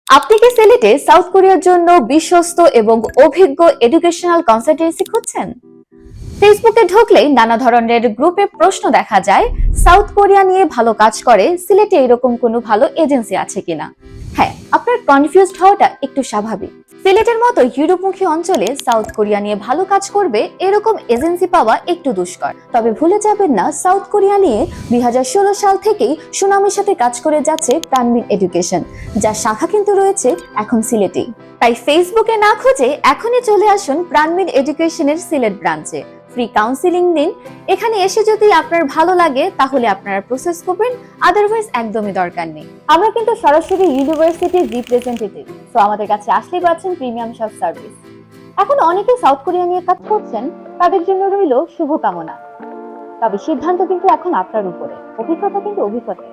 আপনি কি সিলেটে সাউথ কোরিয়ার জন্য বিশ্বস্ত এবং অভিজ্ঞ এডুকেশনাল কনসালটেন্সি খুঁজছেন? ফেসবুকে ঢুকলেই নানা ধরনের গ্রুপে প্রশ্ন দেখা যায়, সাউথ কোরিয়া নিয়ে ভালো কাজ করে সিলেটে এরকম কোনো ভালো এজেন্সি আছে কিনা। হ্যাঁ, আপনার কনফিউজড হওয়াটা একটু স্বাভাবিক। সিলেটের মতো ইউরোপমুখী অঞ্চলে সাউথ কোরিয়া নিয়ে ভালো কাজ করবে এরকম এজেন্সি পাওয়া একটু দুষ্কর। তবে ভুলে যাবেন না, সাউথ কোরিয়া নিয়ে 2016 সাল থেকেই সুনামের সাথে কাজ করে যাচ্ছে প্রাণবিন এডুকেশন, যার শাখা কিন্তু রয়েছে এখন সিলেটেই। তাই ফেসবুকে না খুঁজে এখনই চলে আসুন প্রাণবিন এডুকেশনের সিলেট ব্রাঞ্চে। ফ্রি কাউন্সিলিং নিন। এখানে এসে যদি আপনার ভালো লাগে তাহলে আপনারা প্রসেস করবেন, আদারওয়াইজ একদমই দরকার নেই। আমরা কিন্তু সরাসরি ইউনিভার্সিটির রিপ্রেজেন্টেটিভ, তো আমাদের কাছে আসলেই পাচ্ছেন প্রিমিয়াম সব সার্ভিস। এখন অনেকে সাউথ কোরিয়া নিয়ে কাজ করছেন, তাদের জন্য রইল শুভকামনা। তবে সিদ্ধান্ত কিন্তু এখন আপনার উপরে, অভিজ্ঞতা কিন্তু অভিজ্ঞতা।